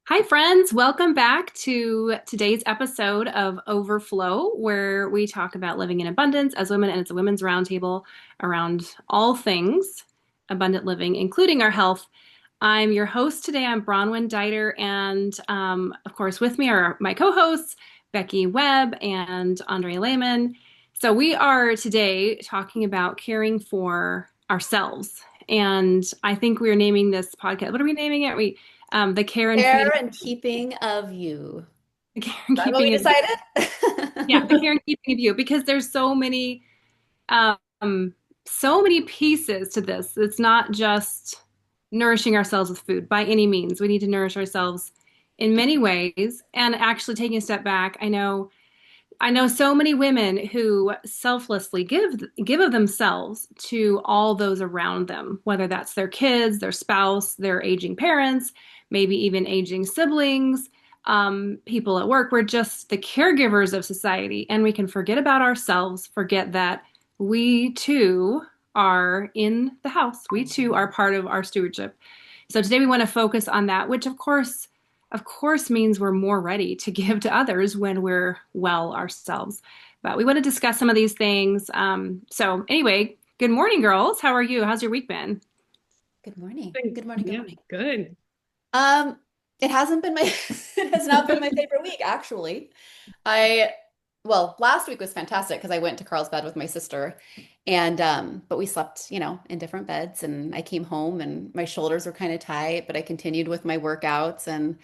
Hi, friends. Welcome back to today's episode of Overflow, where we talk about living in abundance as women, and it's a women's roundtable around all things abundant living, including our health. I'm your host today. I'm Bronwyn Deiter, and of course, with me are my co-hosts, Becky Webb and Andrea Lehman. So we are today talking about caring for ourselves. And I think we are naming this podcast. What are we naming it? The care and Care feeding, and keeping of you. the care and Is that what we keeping of you. decided? Yeah, the care and keeping of you, because there's um, so many pieces to this. It's not just nourishing ourselves with food by any means. We need to nourish ourselves in many ways. And actually taking a step back, I know so many women who selflessly give of themselves to all those around them, whether that's their kids, their spouse, their aging parents, maybe even aging siblings, people at work. We're just the caregivers of society, and we can forget about ourselves, forget that we too are in the house. We too are part of our stewardship. So today we want to focus on that, which of course means we're more ready to give to others when we're well ourselves. But we want to discuss some of these things. So anyway, good morning, girls. How are you? How's your week been? Good morning. Thank- Good morning. Good Yeah, morning. good. Um, it hasn't been my it has not been my favorite week, actually. I well, last week was fantastic because I went to Carlsbad with my sister and but we slept, in different beds and I came home and my shoulders were kind of tight, but I continued with my workouts and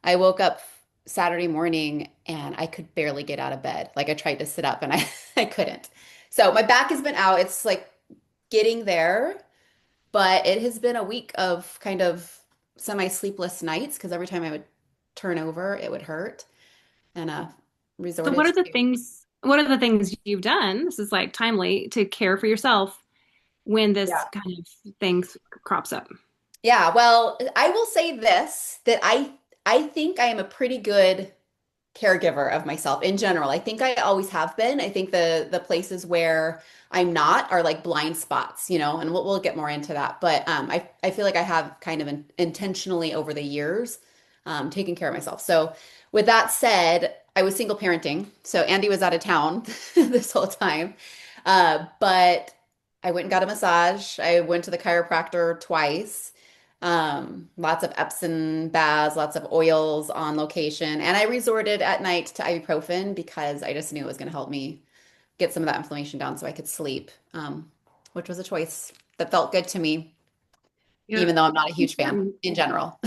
I woke up Saturday morning and I could barely get out of bed. Like I tried to sit up and I couldn't. So my back has been out. It's like getting there, but it has been a week of kind of semi-sleepless nights because every time I would turn over, it would hurt and So resorted what are the to. things what are the things you've done? This is like timely to care for yourself when this Yeah. kind of thing crops up. Yeah, well, I will say this that I think I am a pretty good caregiver of myself in general. I think I always have been. I think the places where I'm not are like blind spots, and we'll get more into that. But I feel like I have kind of intentionally over the years taken care of myself. So with that said, I was single parenting. So Andy was out of town this whole time. But I went and got a massage. I went to the chiropractor twice. Lots of Epsom baths, lots of oils on location. And I resorted at night to ibuprofen because I just knew it was going to help me get some of that inflammation down so I could sleep, which was a choice that felt good to me, Yeah, even though I'm not a huge fan important. in general.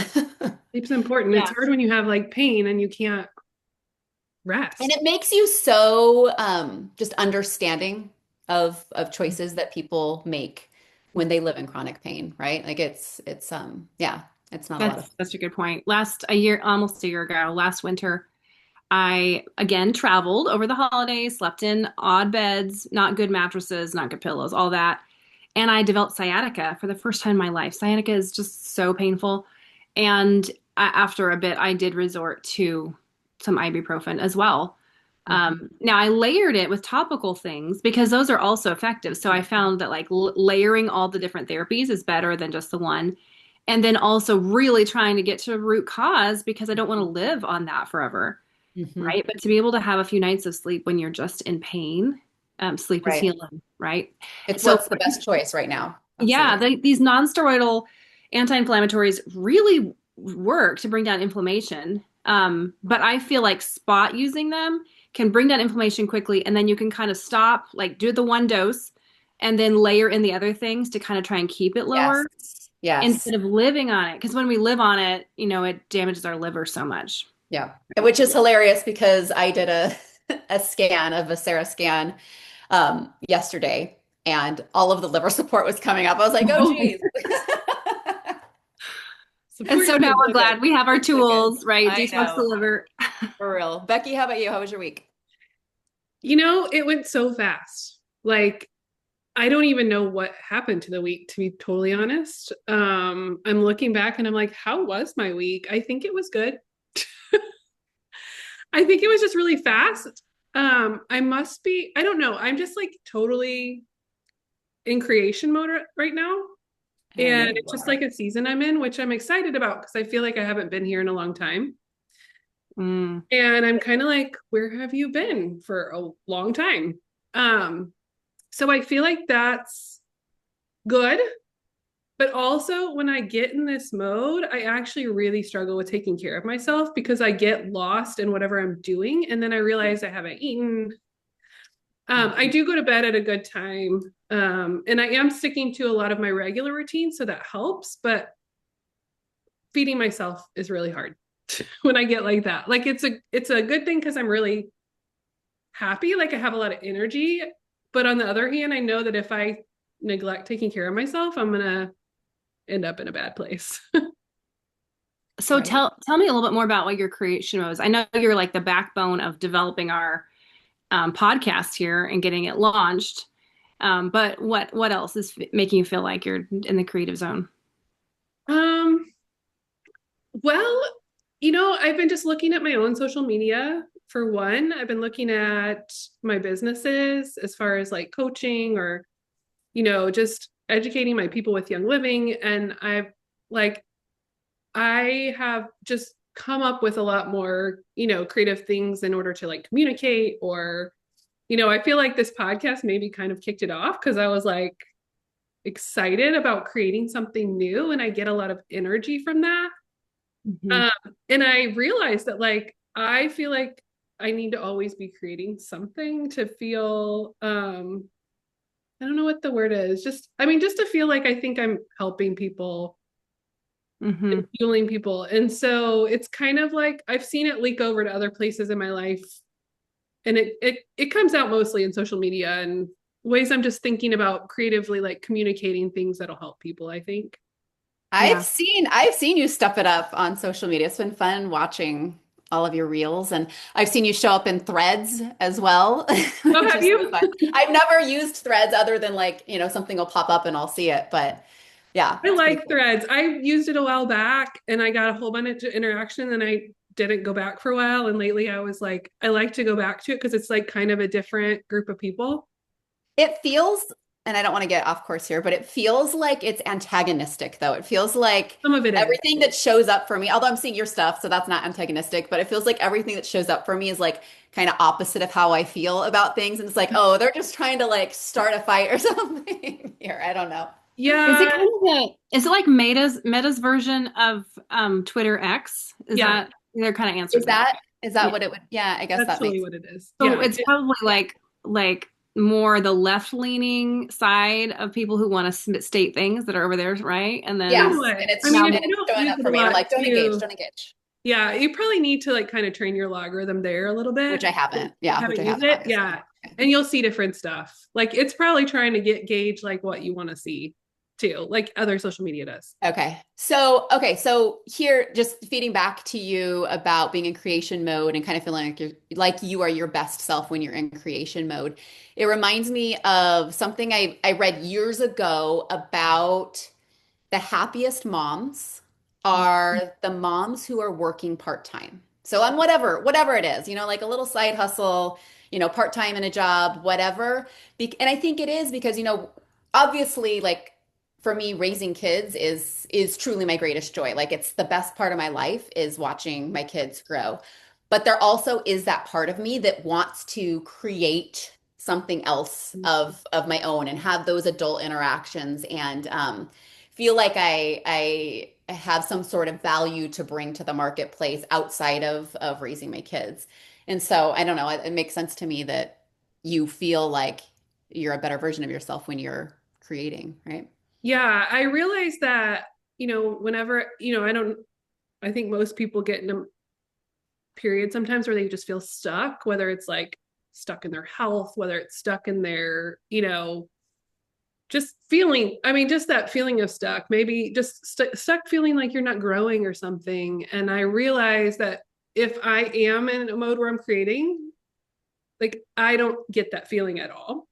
Sleep's important. It's Yeah. hard when you have like pain and you can't And rest. it makes you so just understanding of choices that people make when they live in chronic pain, right? Like it's yeah, it's not a lot of That's such a good point. Almost a year ago, last winter, I again traveled over the holidays, slept in odd beds, not good mattresses, not good pillows, all that. And I developed sciatica for the first time in my life. Sciatica is just so painful. And after a bit, I did resort to some ibuprofen as well. Mhm. Now I layered it with topical things because those are also effective. So I found that like layering all the different therapies is better than just the one. And then also really trying to get to the root cause because I don't want to live on that forever, Mhm. right? But to be able to have a few nights of sleep when you're just in pain, sleep is Right. healing, right? It's So what's the best choice right now. yeah, Absolutely. these non-steroidal anti-inflammatories really work to bring down inflammation. But I feel like spot using them can bring down inflammation quickly, and then you can kind of stop, like do the one dose, and then layer in the other things to kind of try and keep it lower Yes. Yes. instead of living on it. Because when we live on it, it damages our liver so much. Yeah. Which is hilarious because I did a scan, a Viscera scan yesterday and all of the liver support was coming up. I was like, oh geez. And Support so now team. we're So good. glad we have our So good. tools, right? I Detox the know. liver. For real. Becky, how about you? How was your week? It went so fast. Like, I don't even know what happened to the week, to be totally honest. I'm looking back and I'm like, how was my week? I think it was good. I think it was just really fast. I don't know. I'm just like totally in creation mode right now. And it's just like a season I'm in, which I'm excited about because I feel like I haven't been here in a long time. Mm. And I'm kind of like, where have you been for a long time? So I feel like that's good. But also, when I get in this mode, I actually really struggle with taking care of myself because I get lost in whatever I'm doing. And then I realize I haven't eaten. I do go to bed at a good time. And I am sticking to a lot of my regular routines, so that helps. But feeding myself is really hard when I get like that. Like it's a good thing because I'm really happy. Like I have a lot of energy. But on the other hand, I know that if I neglect taking care of myself, I'm gonna end up in a bad place. So tell me a little bit more about what your creation was. I know you're like the backbone of developing our podcast here and getting it launched. But what else is making you feel like you're in the creative zone? Um, well, I've been just looking at my own social media for one. I've been looking at my businesses as far as like coaching or, just educating my people with Young Living. And I have just come up with a lot more, creative things in order to like communicate or, I feel like this podcast maybe kind of kicked it off because I was like excited about creating something new and I get a lot of energy from that. Mm-hmm. Um, and I realized that like I feel like I need to always be creating something to feel I don't know what the word is. Just to feel like I think I'm helping people Mm-hmm. and fueling people. And so it's kind of like I've seen it leak over to other places in my life. And it comes out mostly in social media and ways I'm just thinking about creatively like communicating things that'll help people, I think. I've Yeah. seen you step it up on social media. It's been fun watching all of your reels, and I've seen you show up in threads as well, Oh, which have is so you? fun. I've never used threads other than like, something will pop up and I'll see it, but yeah, I it's pretty like cool. threads. I used it a while back and I got a whole bunch of interaction and I didn't go back for a while. And lately I was like, I like to go back to it because it's like kind of a different group of people. It feels, and I don't want to get off course here, but it feels like it's antagonistic though. It feels like Some of it is. everything that shows up for me, although I'm seeing your stuff, so that's not antagonistic, but it feels like everything that shows up for me is like kind of opposite of how I feel about things. And it's like, oh, they're just trying to like start a fight or something here. I don't know. Yeah. Is it like Meta's version of Twitter X? Is Yeah. that their kind of answer Is to that? that Yeah. what it would? Yeah, I guess That's that totally makes what it is. So Yeah. it's probably like more the left-leaning side of people who want to state things that are over there, right? And then yes, Anyway, and I mean, now if and you it's don't showing use up it for a me, and I'm lot like, don't engage, too, don't engage, yeah, you probably need to like kind of train your logarithm there a little which bit. I haven't. Yeah, which I Haven't used haven't, it. obviously. Yeah. And you'll see different stuff. Like it's probably trying to gauge like what you want to see too, like other social media does. Okay, so here, just feeding back to you about being in creation mode and kind of feeling like you are your best self when you're in creation mode. It reminds me of something I read years ago about the happiest moms are the moms who are working part-time. So on whatever it is, like a little side hustle, part-time in a job, whatever. And I think it is because, obviously like for me, raising kids is truly my greatest joy. Like it's the best part of my life is watching my kids grow. But there also is that part of me that wants to create something else of my own and have those adult interactions and feel like I have some sort of value to bring to the marketplace outside of raising my kids. And so I don't know, it makes sense to me that you feel like you're a better version of yourself when you're creating, right? Yeah. I realize that, whenever, I think most people get in a period sometimes where they just feel stuck, whether it's like stuck in their health, whether it's stuck in their, just feeling, just that feeling of stuck, maybe just stuck feeling like you're not growing or something. And I realize that if I am in a mode where I'm creating, like I don't get that feeling at all.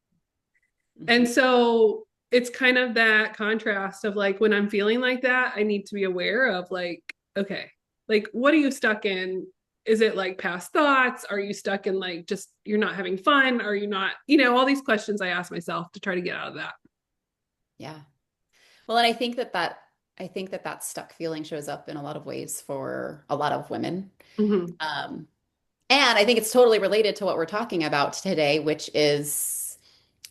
And so it's kind of that contrast of like when I'm feeling like that, I need to be aware of like, okay, like what are you stuck in? Is it like past thoughts? Are you stuck in like just you're not having fun? Are you not, all these questions I ask myself to try to get out of that. Yeah. Well, and I think that that stuck feeling shows up in a lot of ways for a lot of women. Mhm. Um, and I think it's totally related to what we're talking about today, which is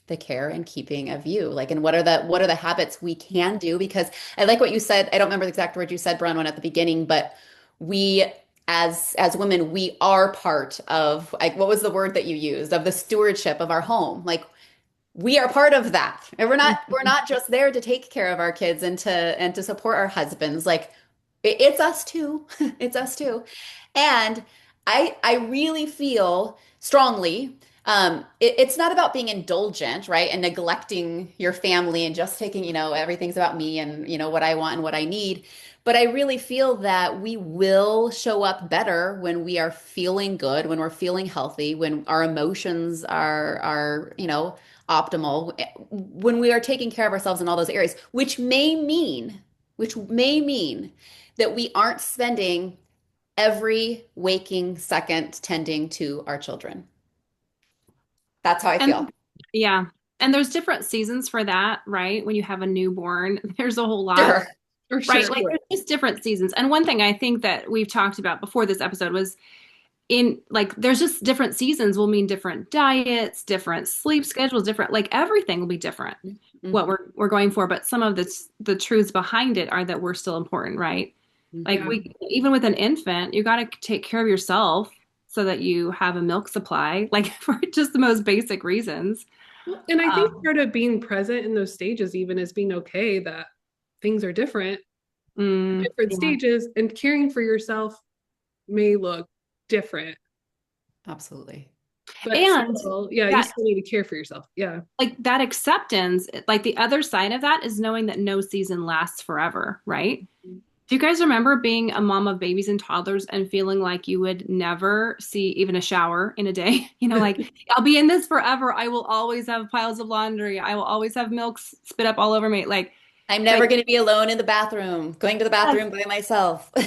the care and keeping of you. Like, and what are the habits we can do? Because I like what you said. I don't remember the exact word you said, Bronwyn, at the beginning, but we as women, we are part of, like, what was the word that you used, of the stewardship of our home. Like, we are part of that. And we're not just there to take care of our kids and to support our husbands. Like, it's us too. It's us too. And I really feel strongly, it's not about being indulgent, right? And neglecting your family and just taking, everything's about me and, what I want and what I need. But I really feel that we will show up better when we are feeling good, when we're feeling healthy, when our emotions are optimal, when we are taking care of ourselves in all those areas, which may mean that we aren't spending every waking second tending to our children. That's how I And feel. yeah. And there's different seasons for that, right? When you have a newborn, there's a whole lot, Sure. For right? sure. Like there's just different seasons. And one thing I think that we've talked about before this episode was in like there's just different seasons will mean different diets, different sleep schedules, different like everything will be different what Mhm. we're going for. But some of the truths behind it are that we're still important, right? Like Yeah. Mhm. we even with an infant, you got to take care of yourself so that you have a milk supply, like for just the most basic reasons. Well, and I think Um, part of being present in those stages even is being okay that things are different, different yeah. stages, and caring for yourself may look different, Absolutely. but And still, yeah, you that still need to care for yourself. Yeah. like that acceptance, like the other side of that is knowing that no season lasts forever, right? Do you guys remember being a mom of babies and toddlers and feeling like you would never see even a shower in a day? Like I'll be in this forever. I will always have piles of laundry. I will always have milk spit up all over me. Like, I'm but never going to be alone in the bathroom, going to the yes, bathroom by myself. and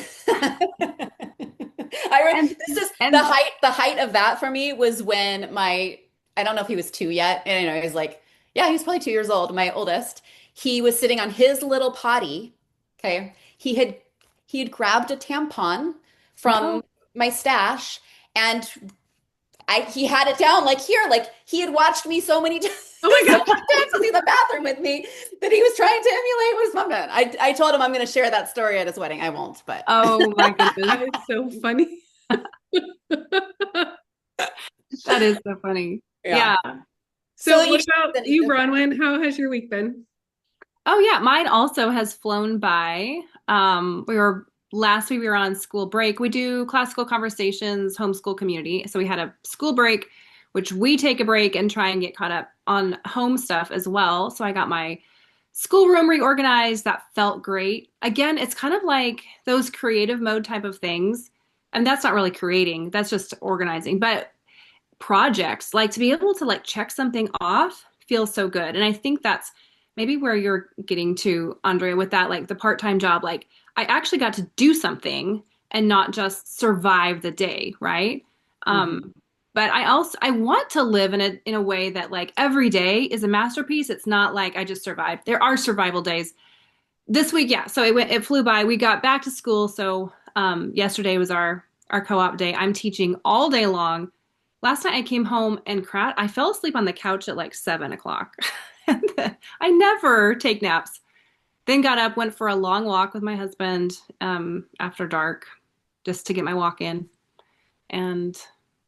This is and the height of that for me was when I don't know if he was two yet. And he was like, yeah, he was probably 2 years old, my oldest. He was sitting on his little potty. Okay. He had grabbed a tampon oh, from my stash and he had it down like here, like he had watched me so many times, Oh so my many times to see the bathroom with me that he was trying to emulate what his mom did. I told him I'm going to share that story at his wedding. I won't, but oh my goodness, God, that is so funny. that is so funny. yeah. Yeah. So So, each what is about any you, different. Bronwyn? How has your week been? Oh yeah, mine also has flown by. We were last week we were on school break. We do classical conversations, homeschool community. So we had a school break, which we take a break and try and get caught up on home stuff as well. So I got my schoolroom reorganized. That felt great. Again, it's kind of like those creative mode type of things. And that's not really creating, that's just organizing. But projects, like to be able to like check something off feels so good. And I think that's maybe where you're getting to, Andrea, with that, like the part-time job. Like I actually got to do something and not just survive the day, right? Mhm. Um, but I want to live in a way that like every day is a masterpiece. It's not like I just survived. There are survival days. This week, yeah. So it flew by. We got back to school. So yesterday was our co-op day. I'm teaching all day long. Last night I came home and I fell asleep on the couch at like 7 o'clock. I never take naps. Then got up, went for a long walk with my husband after dark, just to get my walk in. And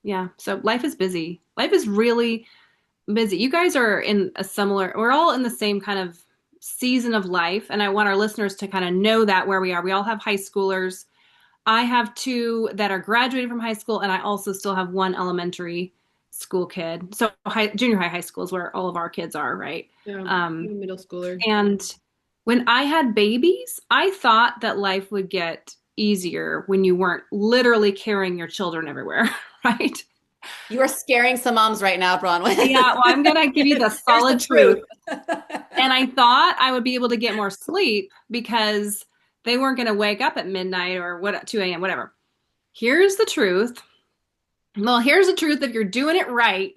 yeah, so life is busy. Life is really busy. You guys are in a similar, we're all in the same kind of season of life. And I want our listeners to kind of know that where we are. We all have high schoolers. I have two that are graduating from high school, and I also still have one elementary school kid. So junior high school is where all of our kids are, right? Yeah, Um, I'm a middle schooler. and when I had babies, I thought that life would get easier when you weren't literally carrying your children everywhere, right? You are scaring some moms right now, Yeah, Bronwyn. well, I'm gonna give you the Here's the solid truth. truth. And I thought I would be able to get more sleep because they weren't going to wake up at midnight or 2 a.m., whatever. Here's the truth. Well, here's the truth. If you're doing it right,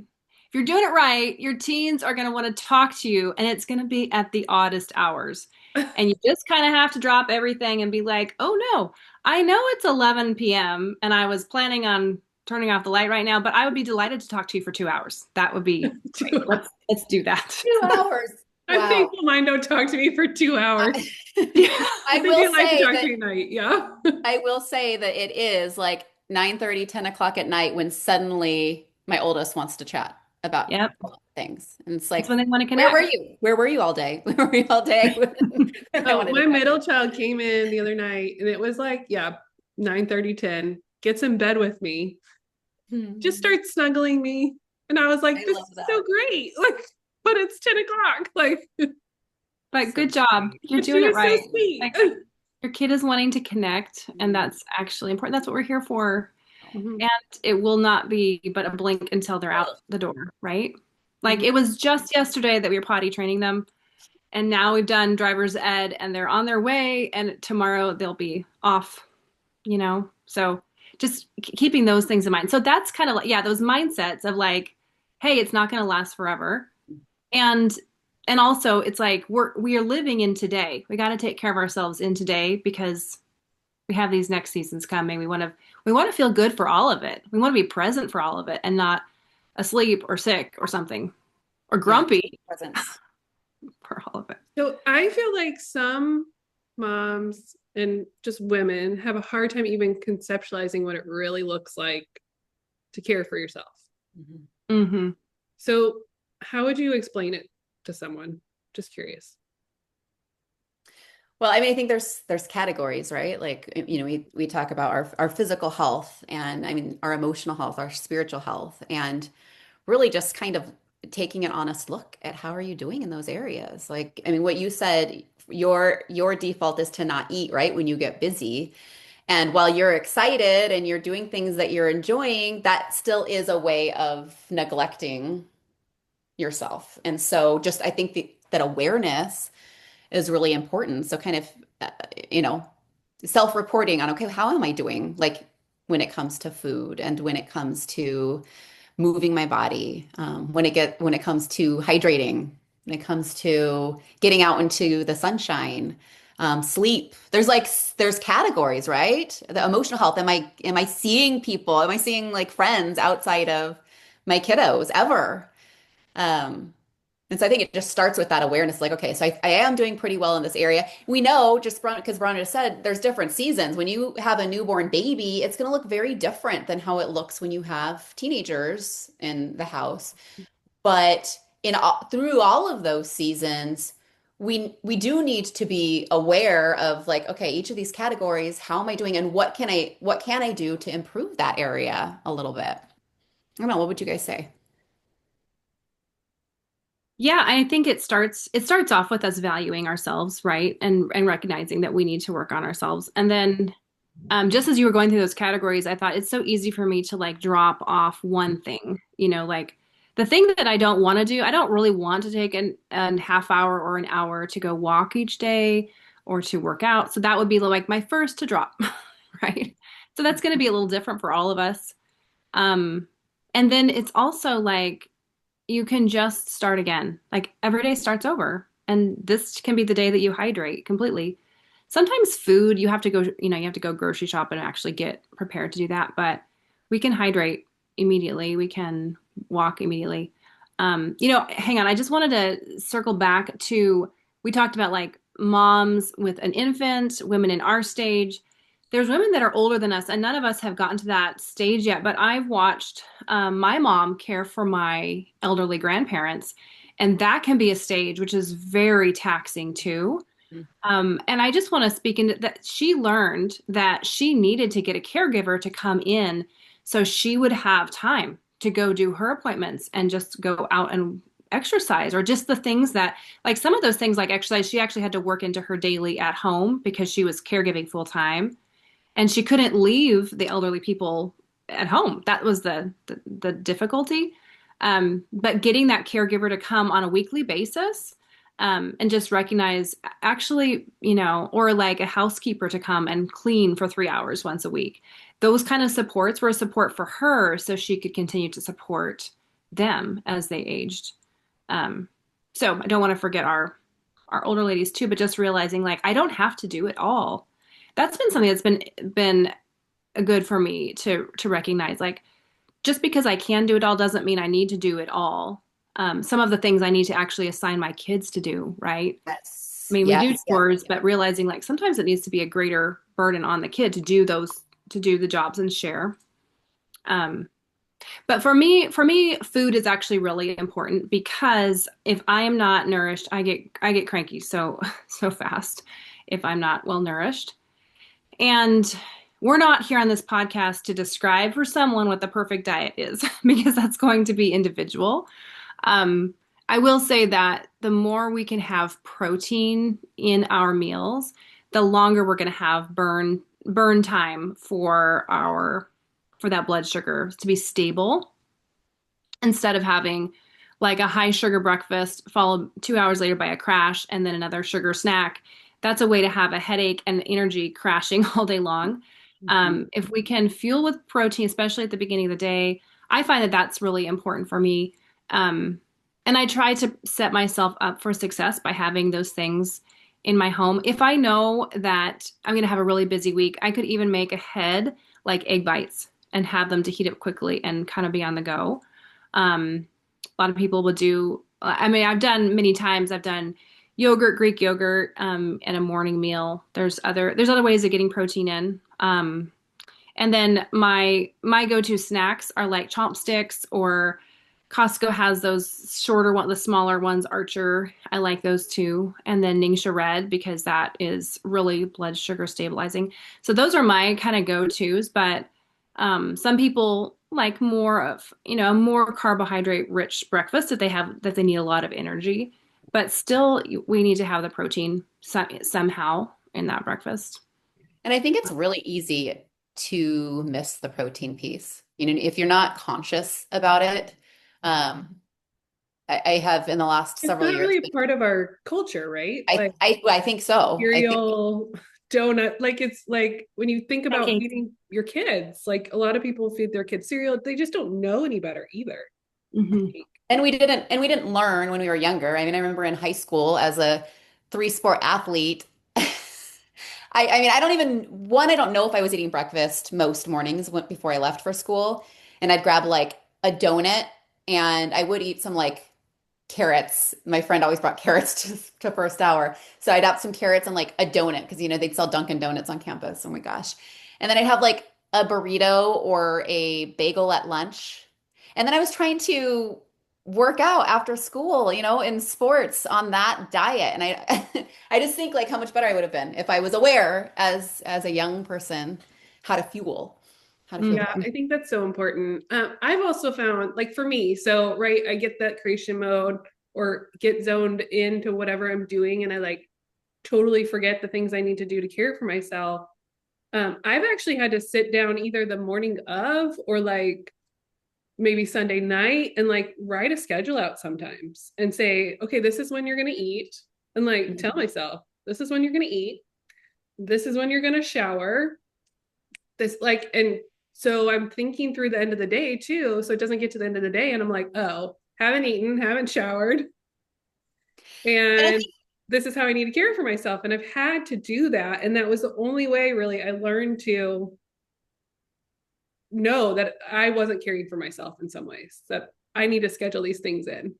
your teens are going to want to talk to you, and it's going to be at the oddest hours. And you just kind of have to drop everything and be like, oh no, I know it's 11 p.m. and I was planning on turning off the light right now, but I would be delighted to talk to you for 2 hours. That would be great. Let's do that. 2 hours. I'm Wow. thankful mine don't talk to me for 2 hours. Yeah. I They will do like to say talk to that me at night. Yeah. I will say that it is like 9:30, 10 o'clock at night when suddenly my oldest wants to chat about Yep. things. And it's It's like, when they want to where were connect. you? Where were you all day? Where were you all day when I Oh, wanted to my talk to middle you? child came in the other night and it was like, yeah, 9:30, 10, gets in bed with me, just Hmm. starts snuggling me. And I was I like, this love is so that. great. Like, but it's 10 o'clock. Like, But So good job. sweet. You're she doing it was so right. sweet. Like your kid is wanting to connect, and Mhm. that's actually important. That's what we're here for. Mhm. And it will not be but a blink until they're out the door, right? Like Mhm. it was just yesterday that we were potty training them, and now we've done driver's ed and they're on their way, and tomorrow they'll be off, So just keeping those things in mind. So that's kind of like, yeah, those mindsets of like, hey, it's not going to last forever. And also it's like we are living in today. We got to take care of ourselves in today because we have these next seasons coming. We want to feel good for all of it. We want to be present for all of it and not asleep or sick or something or Yeah, grumpy presence. for all of it. So I feel like some moms and just women have a hard time even conceptualizing what it really looks like to care for yourself. Mhm. Mm-hmm. So how would you explain it to someone? Just curious. Well, I mean, I think there's categories, right? Like, we talk about our physical health and I mean our emotional health, our spiritual health, and really just kind of taking an honest look at how are you doing in those areas. Like, I mean, what you said, your default is to not eat, right? When you get busy. And while you're excited and you're doing things that you're enjoying, that still is a way of neglecting yourself. And so just I think that awareness is really important. So kind of, uh, you know, self-reporting on, okay, how am I doing? Like when it comes to food and when it comes to moving my body, when it comes to hydrating, when it comes to getting out into the sunshine, sleep. There's categories, right? The emotional health. Am I seeing people? Am I seeing like friends outside of my kiddos ever? Um, and so I think it just starts with that awareness, like, okay, so I am doing pretty well in this area. We know just because Brown just said there's different seasons. When you have a newborn baby, it's going to look very different than how it looks when you have teenagers in the house. But through all of those seasons, we do need to be aware of like, okay, each of these categories, how am I doing, and what can I do to improve that area a little bit? I don't know. What would you guys say? Yeah, I think it starts off with us valuing ourselves, right? And recognizing that we need to work on ourselves. And then just as you were going through those categories, I thought it's so easy for me to like drop off one thing, like the thing that I don't want to do. I don't really want to take an half hour or an hour to go walk each day or to work out. So that would be like my first to drop, right? So that's going to be a little different for all of us. Um, and then it's also like you can just start again. Like every day starts over. And this can be the day that you hydrate completely. Sometimes food, you have to go grocery shop and actually get prepared to do that. But we can hydrate immediately. We can walk immediately. Hang on. I just wanted to circle back to, we talked about like moms with an infant, women in our stage. There's women that are older than us, and none of us have gotten to that stage yet. But I've watched my mom care for my elderly grandparents, and that can be a stage which is very taxing too. And I just want to speak into that. She learned that she needed to get a caregiver to come in so she would have time to go do her appointments and just go out and exercise, or just the things that, like some of those things like exercise, she actually had to work into her daily at home because she was caregiving full time and she couldn't leave the elderly people at home. That was the difficulty. But getting that caregiver to come on a weekly basis, and just recognize actually, or like a housekeeper to come and clean for 3 hours once a week. Those kind of supports were a support for her so she could continue to support them as they aged. Um, so I don't want to forget our our older ladies too, but just realizing like I don't have to do it all. That's been something that's been good for me to recognize. Like just because I can do it all doesn't mean I need to do it all. Some of the things I need to actually assign my kids to do, right? I Yes. mean, we do Yes. Yes. chores, but realizing like sometimes it needs to be a greater burden on the kid to do the jobs and share. Um, but for me, food is actually really important because if I am not nourished, I get cranky so fast if I'm not well nourished. And we're not here on this podcast to describe for someone what the perfect diet is because that's going to be individual. Um, I will say that the more we can have protein in our meals, the longer we're going to have burn time for that blood sugar to be stable instead of having like a high sugar breakfast followed 2 hours later by a crash and then another sugar snack. That's a way to have a headache and energy crashing all day long. Mhm. If we can fuel with protein, especially at the beginning of the day, I find that that's really important for me. Um, and I try to set myself up for success by having those things in my home. If I know that I'm going to have a really busy week, I could even make ahead like egg bites and have them to heat up quickly and kind of be on the go. A lot of people would do, I mean, I've done many times, I've done yogurt, Greek yogurt, and a morning meal. There's other ways of getting protein in. And then my go-to snacks are like chopsticks or Costco has those shorter one, the smaller ones, Archer. I like those too. And then Ningxia Red because that is really blood sugar stabilizing. So those are my kind of go-tos, but some people like more of, a more carbohydrate rich breakfast that they need a lot of energy, but still we need to have the protein somehow in that breakfast. And I think it's really easy to miss the protein piece. If you're not conscious about it, um, I have in the last It's several not years. really a part of our culture, right? Like I think so. I think cereal, donut, like it's like when you think about Pancakes. feeding your kids, like a lot of people feed their kids cereal, they just don't know any better either. Hmm. and we didn't learn when we were younger. I mean, I remember in high school as a three-sport athlete. I mean, I don't know if I was eating breakfast most mornings before I left for school. And I'd grab like a donut and I would eat some like carrots. My friend always brought carrots to first hour. So I'd have some carrots and like a donut because, they'd sell Dunkin' Donuts on campus. Oh my gosh. And then I'd have like a burrito or a bagel at lunch. And then I was trying to work out after school, in sports on that diet. And I I just think like how much better I would have been if I was aware as a young person how to fuel, Yeah, protein. I think that's so important. I've also found, like for me, so right, I get that creation mode or get zoned into whatever I'm doing, and I like totally forget the things I need to do to care for myself. I've actually had to sit down either the morning of or like maybe Sunday night and like write a schedule out sometimes and say, okay, this is when you're going to eat. And like tell myself, this is when you're going to eat. This is when you're going to shower. This, like, and so I'm thinking through the end of the day too. So it doesn't get to the end of the day and I'm like, oh, haven't eaten, haven't showered. And I And think this is how I need to care for myself. And I've had to do that. And that was the only way really I learned to know that I wasn't caring for myself in some ways, that I need to schedule these things in.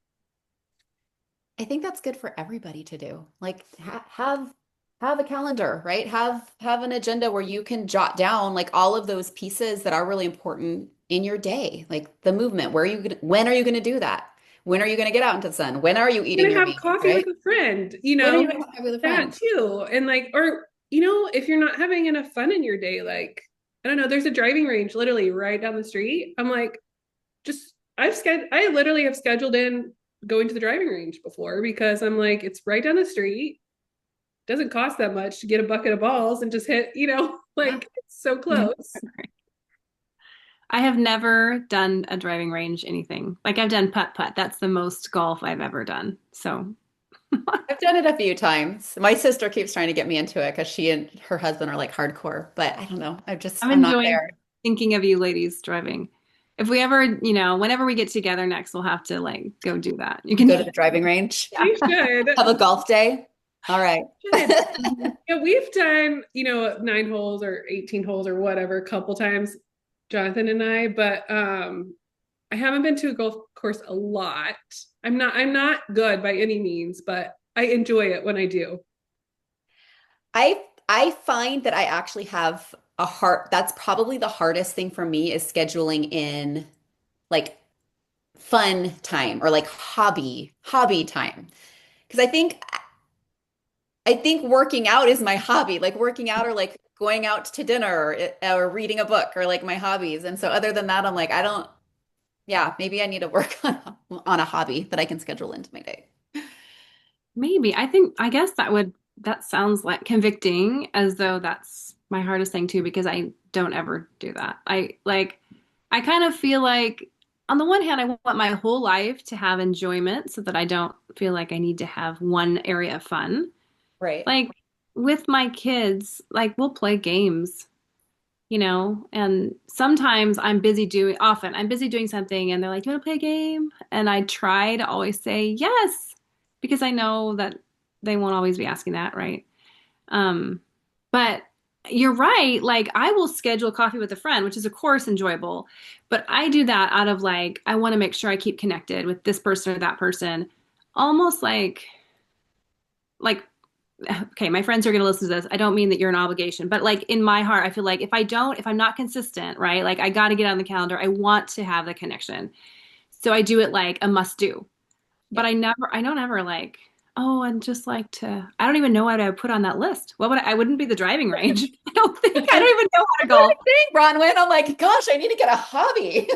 I think that's good for everybody to do. Like have a calendar, right? Have an agenda where you can jot down like all of those pieces that are really important in your day, like the movement. When are you going to do that? When are you going to get out into the sun? When are you I'm eating gonna your have meals, coffee with right? a friend, When are you going to have with a that friend? too. And like, or, if you're not having enough fun in your day, like, I don't know, there's a driving range literally right down the street. I'm like, I literally have scheduled in going to the driving range before because I'm like, it's right down the street. Doesn't cost that much to get a bucket of balls and just hit, Yeah. like it's so close. I have never done a driving range anything. Like I've done putt putt. That's the most golf I've ever done. So I've done it a few times. My sister keeps trying to get me into it because she and her husband are like hardcore, but I don't know. I'm I'm not enjoying there. thinking of you ladies driving. If we ever, whenever we get together next, we'll have to like go do that. You can, Go to the driving range, yeah. We should. have a golf day. All right. Yeah, we've done, 9 holes or 18 holes or whatever a couple times, Jonathan and I, but I haven't been to a golf course a lot. I'm not good by any means, but I enjoy it when I do. I find that I actually have a heart. That's probably the hardest thing for me is scheduling in like fun time or like hobby time. Because I think working out is my hobby, like working out or like going out to dinner or reading a book or like my hobbies. And so other than that, I'm like, I don't, yeah, maybe I need to work on a hobby that I can schedule into my day. Maybe. I guess that sounds like convicting, as though that's my hardest thing too, because I don't ever do that. I kind of feel like on the one hand, I want my whole life to have enjoyment so that I don't feel like I need to have one area of fun. Right. Like with my kids, like we'll play games, and often I'm busy doing something and they're like, "Do you want to play a game?" And I try to always say yes, because I know that they won't always be asking that, right? Um, but you're right. Like I will schedule coffee with a friend, which is of course enjoyable, but I do that out of like, I want to make sure I keep connected with this person or that person, almost like okay, my friends are going to listen to this. I don't mean that you're an obligation, but like in my heart, I feel like if I'm not consistent, right? Like I got to get on the calendar. I want to have the connection. So I do it like a must do. But Yeah. I don't ever like, oh, I don't even know what I would put on that list. I wouldn't be the driving range. I don't even know how to golf. Thank Bronwyn. I'm like, gosh, I need to get a hobby.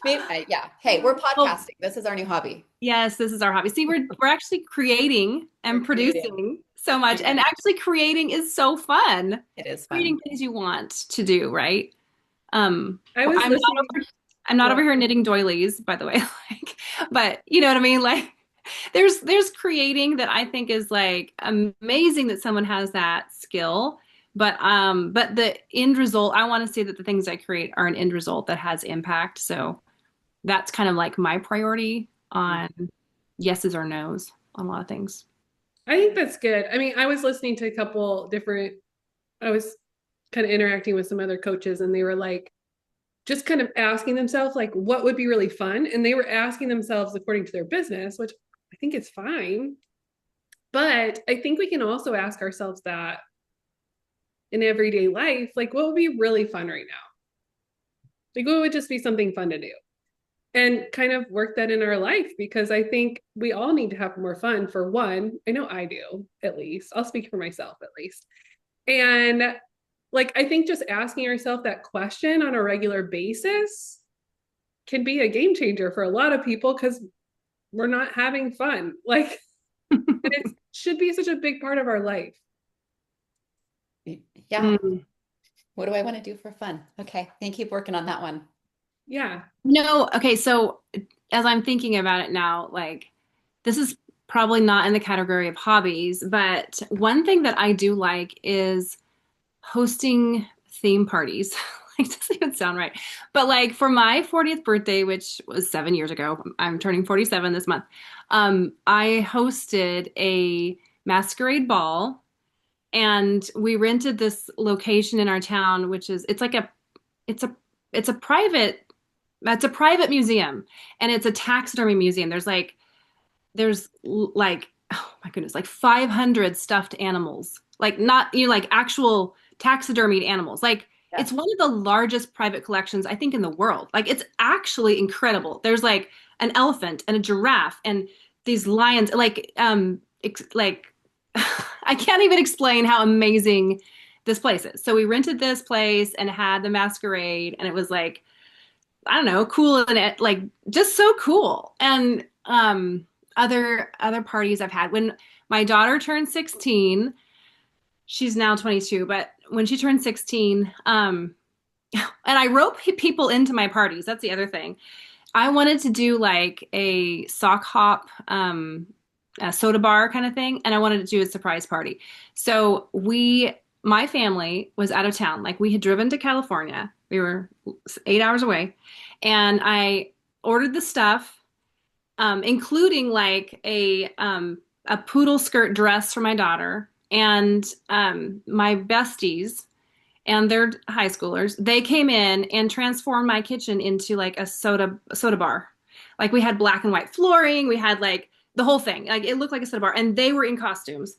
Maybe, yeah. Hey, we're Oh, podcasting. This is our new hobby. yes, this is our hobby. See, we're actually creating We're and creating. producing so much, I know. and actually creating is so fun. It is Creating fun. things you want to do, right? I was listening. I'm not Yeah. over here knitting doilies, by the way. Like, but you know what I mean? Like, there's creating that I think is like amazing that someone has that skill. But the end result, I want to see that the things I create are an end result that has impact. So that's kind of like my priority on yeses or nos on a lot of things. I think that's good. I mean, I was listening to I was kind of interacting with some other coaches and they were like, just kind of asking themselves, like, what would be really fun? And they were asking themselves according to their business, which I think is fine. But I think we can also ask ourselves that in everyday life, like, what would be really fun right now? Like, what would just be something fun to do? And kind of work that in our life because I think we all need to have more fun. For one, I know I do, at least. I'll speak for myself, at least. And like, I think just asking ourselves that question on a regular basis can be a game changer for a lot of people because we're not having fun. Like, and it should be such a big part of our life. Yeah. Mm. What do I want to do for fun? Okay. And keep working on that one. Yeah. No, okay, so as I'm thinking about it now, like this is probably not in the category of hobbies, but one thing that I do like is hosting theme parties. Like, it doesn't even sound right. But like for my 40th birthday, which was 7 years ago, I'm turning 47 this month. I hosted a masquerade ball, and we rented this location in our town, which is it's a it's a private it's a private museum, and it's a taxidermy museum. There's like, oh my goodness, like 500 stuffed animals, like not like actual taxidermied animals. Like Yeah. it's one of the largest private collections I think in the world. Like it's actually incredible. There's like an elephant and a giraffe and these lions. Like I can't even explain how amazing this place is. So we rented this place and had the masquerade, and it was like, I don't know, cool, and like just so cool. And other parties I've had, when my daughter turned 16, she's now 22, but when she turned 16, and I wrote people into my parties. That's the other thing. I wanted to do like a sock hop, a soda bar kind of thing, and I wanted to do a surprise party. So my family was out of town. Like we had driven to California. We were 8 hours away, and I ordered the stuff. including like a poodle skirt dress for my daughter and my besties and they're high schoolers. They came in and transformed my kitchen into like a soda bar. Like we had black and white flooring, we had like the whole thing. Like it looked like a soda bar, and they were in costumes.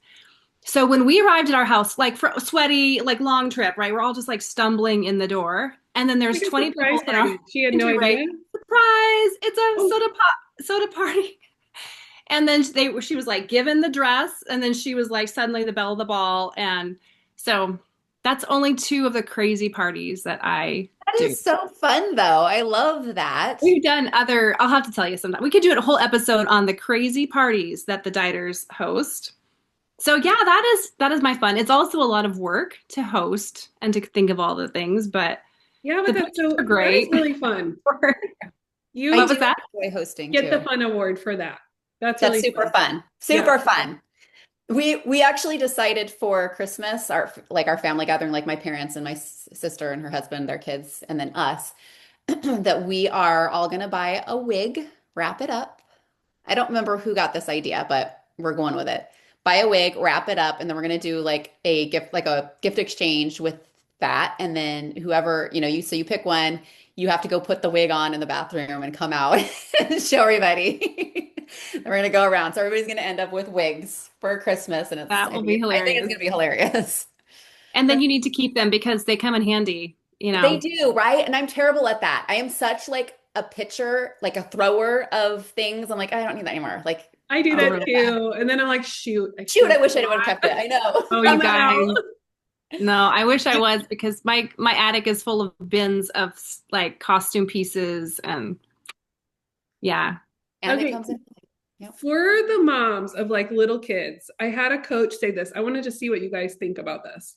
So when we arrived at our house, like for a sweaty, like long trip, right? We're all just like stumbling in the door, and then there's Like a 20 surprise people in our party. She had no entry, right? idea. Surprise! It's a Oh, soda party. And then she was like given the dress, and then she was like suddenly the belle of the ball. And so that's only two of the crazy parties that I That do. is so fun, though. I love that. We've done other, I'll have to tell you sometime. We could do a whole episode on the crazy parties that the Deiters host. So yeah, that is my fun. It's also a lot of work to host and to think of all the things, but yeah, the but that's pictures so are that is great. really fun. I You What do was that? enjoy hosting get the too. fun award for that. That's That's really super fun. fun. Yeah. Super fun. We actually decided for Christmas, our family gathering, like my parents and my sister and her husband, their kids, and then us, that we are all gonna buy a wig, wrap it up. I don't remember who got this idea, but we're going with it. Buy a wig, wrap it up, and then we're gonna do like a gift exchange with that. And then whoever, you pick one, you have to go put the wig on in the bathroom and come out and show everybody. And we're gonna go around. So everybody's gonna end up with wigs for Christmas. And That will be I think it's hilarious. gonna be hilarious. And then you need to keep them because they come in handy, you They know. do, right? And I'm terrible at that. I am such like a pitcher, like a thrower of things. I'm like, I don't need that anymore. Like, I do get that rid of that. too. And then I'm like, shoot, I Shoot, should I wish I would have not. kept it. I know. Oh, you I'm out. guys. No, I wish I was because my attic is full of bins of like costume pieces and yeah. And it Okay. comes in. Yep. For the moms of like little kids, I had a coach say this. I wanted to see what you guys think about this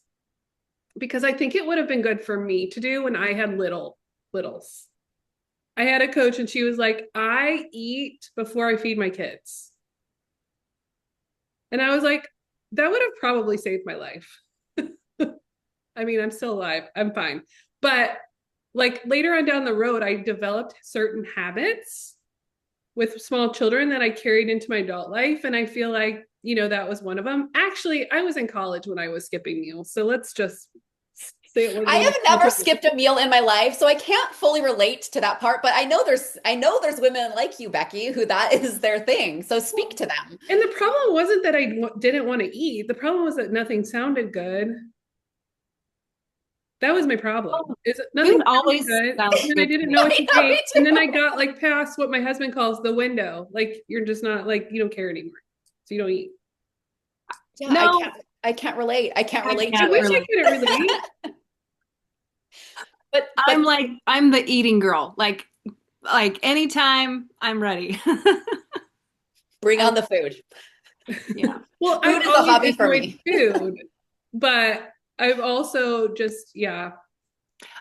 because I think it would have been good for me to do when I had littles. I had a coach and she was like, I eat before I feed my kids. And I was like, that would have probably saved my life. I mean, I'm still alive. I'm fine. But like later on down the road, I developed certain habits with small children that I carried into my adult life. And I feel like, that was one of them. Actually, I was in college when I was skipping meals. So let's just say it I wasn't. have never skipped a meal in my life, so I can't fully relate to that part, but I know there's women like you, Becky, who that is their thing. So speak to them. And the problem wasn't that I didn't want to eat. The problem was that nothing sounded good. That was my problem. Is nothing Food always good, sounds and I good to didn't me. know what to I know, eat. me And then too. I got like past what my husband calls the window. Like you're just not like you don't care anymore, so you don't eat. Yeah, No, I can't relate. I can't I relate I to can't wish it. I relate. could relate. But I'm the eating girl. Like anytime I'm ready. bring I on the food. yeah. Well, Food I've is a always hobby for enjoyed me. food, but I've also just yeah.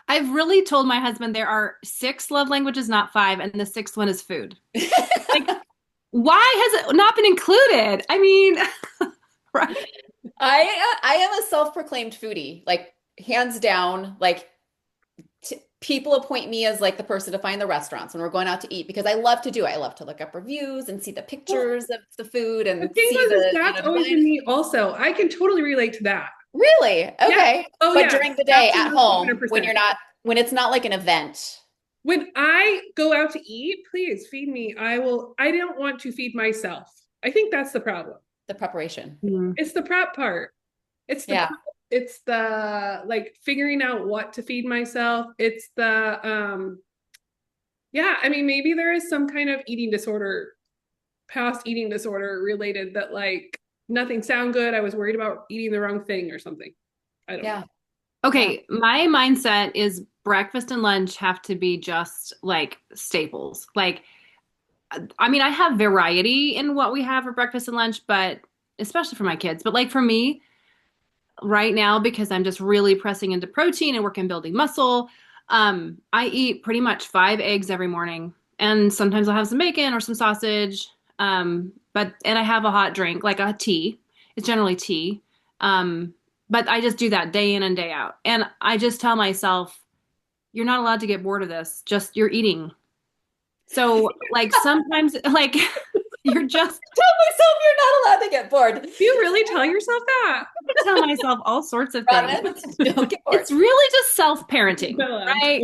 I've really told my husband there are six love languages, not five, and the sixth one is food. Like, why has it not been included? I mean, right? I am a self-proclaimed foodie, like hands down. Like people appoint me as like the person to find the restaurants when we're going out to eat because I love to do it. I love to look up reviews and see the Well, pictures of the food the and thing see was, is the, that's always design. been me. Also, I can totally relate to that. Really? Yeah. Okay. Oh But yeah. during the day at Absolutely, home, 100%. when it's not like an event. When I go out to eat, please feed me. I don't want to feed myself. I think that's the problem. The preparation. Mm. It's the prep part. It's Yeah. the like figuring out what to feed myself. It's the yeah, I mean maybe there is some kind of eating disorder, past eating disorder related that like nothing sound good. I was worried about eating the wrong thing or something. I don't know. Yeah. Okay, my mindset is breakfast and lunch have to be just like staples. Like, I mean, I have variety in what we have for breakfast and lunch, but especially for my kids. But like for me, right now, because I'm just really pressing into protein and working building muscle, I eat pretty much 5 eggs every morning. And sometimes I'll have some bacon or some sausage. And I have a hot drink, like a tea. It's generally tea. But I just do that day in and day out. And I just tell myself, you're not allowed to get bored of this. Just you're eating. So like sometimes like you're just Tell myself you're not allowed to get bored. Do you really tell yourself that? I tell myself all sorts of things. Bronwyn, don't get bored. It's really just self-parenting, Bella. right?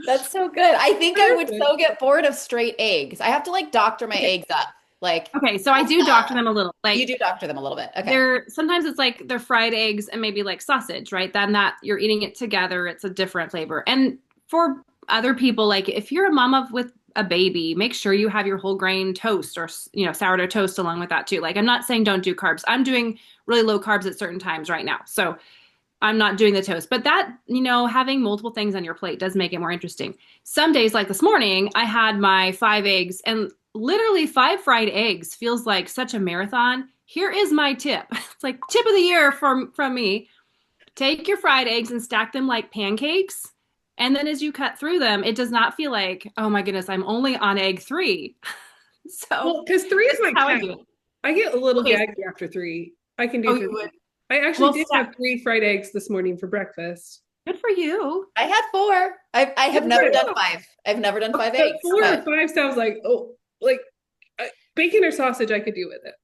That's so good. I think I would so get bored of straight eggs. I have to like doctor my Okay. eggs up. Like, Okay, so I do doctor them a little. you Like do doctor them a little bit. Okay. they're sometimes it's like they're fried eggs and maybe like sausage, right? Then that you're eating it together, it's a different flavor. And for other people, like if you're a mama with a baby, make sure you have your whole grain toast or sourdough toast along with that too. Like I'm not saying don't do carbs. I'm doing really low carbs at certain times right now. So I'm not doing the toast, but that, having multiple things on your plate does make it more interesting. Some days, like this morning, I had my 5 eggs and literally 5 fried eggs feels like such a marathon. Here is my tip. It's like tip of the year from me. Take your fried eggs and stack them like pancakes. And then as you cut through them, it does not feel like, oh my goodness, I'm only on egg 3. So Well, because 3 is this is my how I cap. do it. I get a little Okay. gaggy after 3. I can Oh, do you 3. would. I actually Well, did have 3 fried eggs this morning for breakfast. good for you. I had 4. I have Good never for done you. 5. I've never done 5 But eggs, 4 or but 5 sounds like, bacon or sausage I could do with it.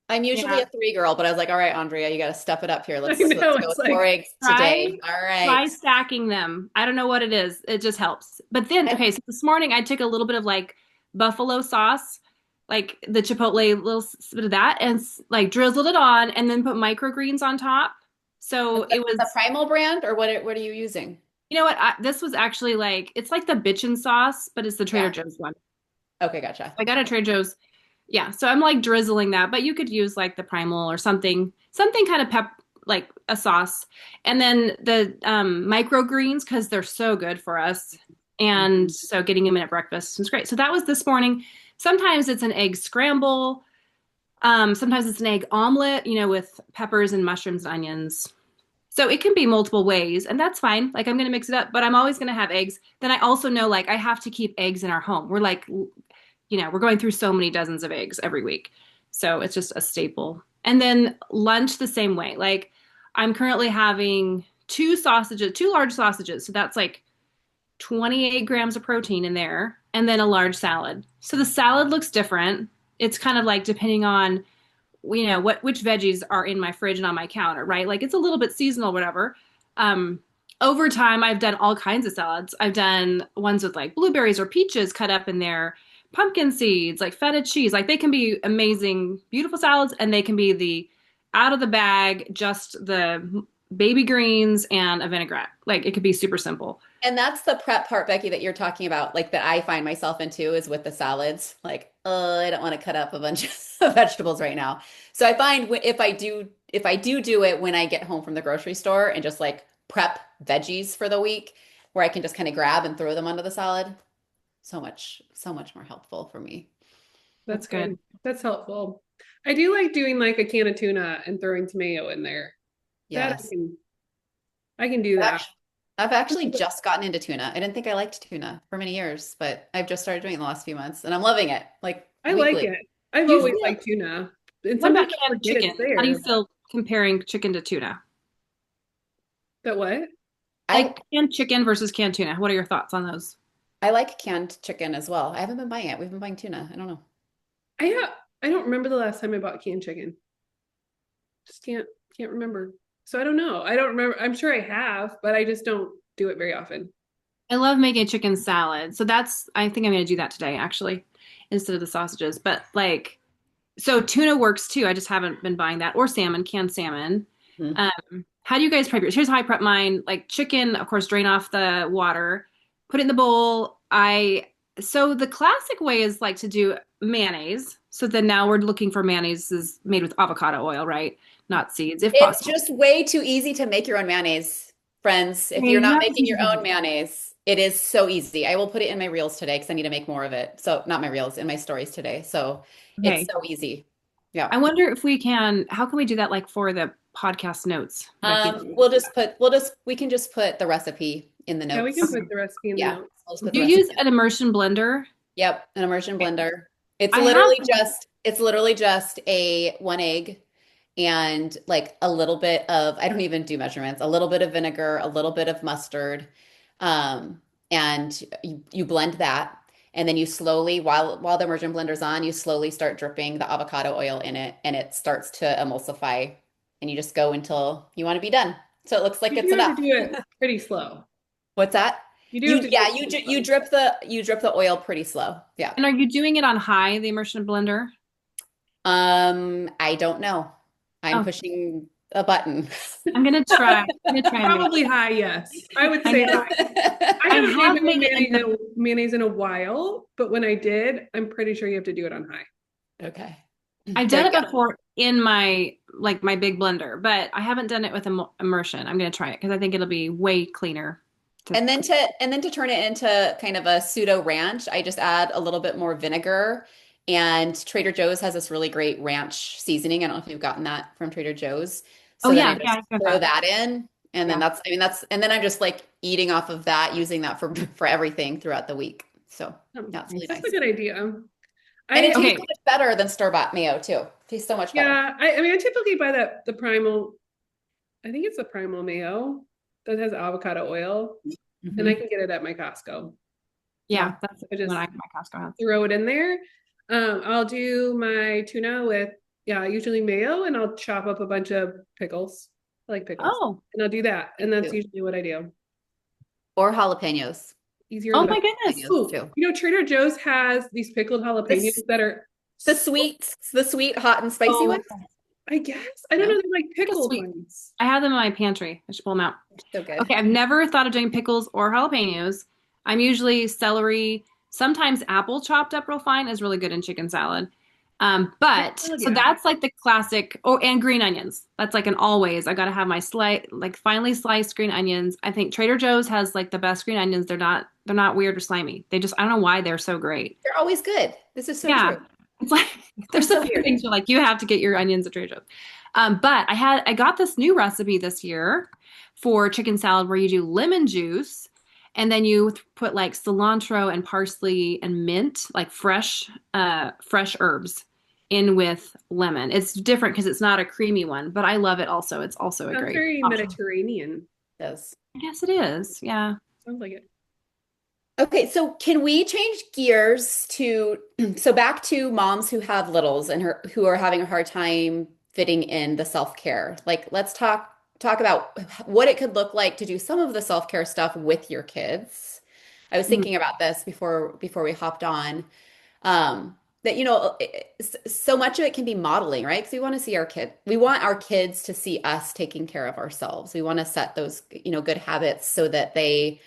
I'm usually Yeah. a 3 girl, but I was like, all right, Andrea, you got to step it up here. I Let's know, go it's with 4 like, eggs Try today. All try right. stacking them. I don't know what it is. It just helps. But then, I, okay, so this morning I took a little bit of like buffalo sauce, like the chipotle little bit of that, and like drizzled it on, and then put microgreens on top. So it the was, Primal brand, or what are you using? you know what? This was actually like it's like the bitchin' sauce, but it's the Trader Yeah. Joe's one. Okay, gotcha. I got a Trader Joe's. Yeah, so I'm like drizzling that, but you could use like the primal or something kind of like a sauce. And then the microgreens because they're so good for us. And so getting them in at breakfast is great. So that was this morning. Sometimes it's an egg scramble. Sometimes it's an egg omelet, with peppers and mushrooms and onions. So it can be multiple ways, and that's fine. Like I'm going to mix it up, but I'm always going to have eggs. Then I also know like I have to keep eggs in our home. We're like we're going through so many dozens of eggs every week. So it's just a staple. And then lunch the same way. Like I'm currently having two large sausages. So that's like 28 grams of protein in there, and then a large salad. So the salad looks different. It's kind of like depending on, which veggies are in my fridge and on my counter, right? Like it's a little bit seasonal, whatever. Um, Over time, I've done all kinds of salads. I've done ones with like blueberries or peaches cut up in there, pumpkin seeds, like feta cheese. Like they can be amazing, beautiful salads, and they can be the out of the bag, just the baby greens and a vinaigrette. Like it could be super simple. And that's the prep part, Becky, that you're talking about, like that I find myself into is with the salads. Like, I don't want to cut up a bunch of vegetables right now. So I find if I do it when I get home from the grocery store and just like prep veggies for the week, where I can just kind of grab and throw them onto the salad, so much more helpful for me. That's That's good. good. That's helpful. I do like doing like a can of tuna and throwing tomato in there. That Yes. I can do that. I've actually just gotten into tuna. I didn't think I liked tuna for many years, but I've just started doing it in the last few months and I'm loving it. Like I like weekly. it. I've Do you always feel, liked tuna. And what some about people canned forget chicken? it's How do you there. feel comparing chicken to tuna? But what? I Like canned chicken versus canned tuna. What are your thoughts on those? I like canned chicken as well. I haven't been buying it. We've been buying tuna. I don't know. I have, I don't remember the last time I bought canned chicken. Just can't remember. So I don't know. I don't remember. I'm sure I have, but I just don't do it very often. I love making chicken salad. So I think I'm going to do that today, actually, instead of the sausages. But like, so tuna works too. I just haven't been buying that or salmon, canned salmon. Mhm. How do you guys prep yours? Here's how I prep mine. Like chicken, of course, drain off the water, put it in the bowl. So the classic way is like to do mayonnaise. So then now we're looking for mayonnaise is made with avocado oil, right? Not seeds, if It's possible. just way too easy to make your own mayonnaise, friends. If Okay, you're you not have to making teach your me how to own do it. mayonnaise, it is so easy. I will put it in my reels today because I need to make more of it. So not my reels, in my stories today. So it's Okay. so easy. Yeah. I wonder if how can we do that like for the podcast notes, Becky? We can just put the recipe in the Yeah, we can notes. put the recipe in the Yeah. notes. I'll just put Do the you recipe use in. an immersion blender? Yep, an immersion Okay. blender. It's I have, literally just a 1 egg and like a little bit of, I don't even do measurements, a little bit of vinegar, a little bit of mustard, um, and you blend that. And then you slowly, while the immersion blender's on, you slowly start dripping the avocado oil in it, and it starts to emulsify. And you just go until you want to be done. So it looks like You it's do have to enough. do it pretty slow. What's that? You do have to do Yeah, it pretty slow. you drip the oil pretty slow. Yeah. And are you doing it on high, the immersion blender? I don't know. I'm Oh, pushing a button. I'm gonna try. I'm gonna try and make Probably high, yes. I would I say know. high. I I haven't made have my made own it in the mayonnaise in a while, but when I did, I'm pretty sure you have to do it on high. Okay. I've There done you it go. before in my my big blender, but I haven't done it with immersion. I'm gonna try it because I think it'll be way cleaner. To, And then to turn it into kind of a pseudo ranch, I just add a little bit more vinegar. And Trader Joe's has this really great ranch seasoning. I don't know if you've gotten that from Trader Joe's. oh So then I yeah, yeah, just I got throw that. that in. And then Yeah. and then I'm just like eating off of that, using that for everything throughout the week. So Oh, that's really Nice. that's a nice. good idea. And it I tastes Okay. so much better than store-bought mayo too. It tastes so much better. yeah, I mean I typically buy the primal, I think it's the primal mayo that has avocado oil, and I Mhm. can get it at my Costco. Yeah, that's I what just I my Costco has. throw it in there. I'll do my tuna with, yeah, usually mayo, and I'll chop up a bunch of pickles. I like pickles. Oh, And I'll do that. Me And that's too. usually what I do. Or jalapenos. Easier oh the my better. goodness. Jalapenos Oh, too. Trader Joe's has these pickled jalapenos This that are, the sweet, hot and spicy Oh, ones. I guess, I don't No, know, they're like I think it's pickled sweet. ones. I have them in my pantry. I should pull them out. so good. Okay, I've never thought of doing pickles or jalapenos. I'm usually celery. Sometimes apple chopped up real fine is really good in chicken salad. But Oh so yeah. that's like the classic. Oh, and green onions. That's like an always. I gotta have my like finely sliced green onions. I think Trader Joe's has like the best green onions. They're not weird or slimy. They just I don't know why they're so great. They're always good. This is so Yeah. true. It's like there's a So few weird. things you're like you have to get your onions at Trader Joe's. But I got this new recipe this year for chicken salad where you do lemon juice and then you put like cilantro and parsley and mint, like fresh herbs in with lemon. It's different because it's not a creamy one, but I love it also. It's also a Sounds great very option. Mediterranean. Yes. I guess it is. Yeah. Sounds like it. Okay, so can we change gears to so back to moms who have littles and who are having a hard time fitting in the self-care. Like let's talk about what it could look like to do some of the self-care stuff with your kids. I was Mm. thinking about this before we hopped on. That so much of it can be modeling, right? Because we want our kids to see us taking care of ourselves. We want to set those, good habits so that they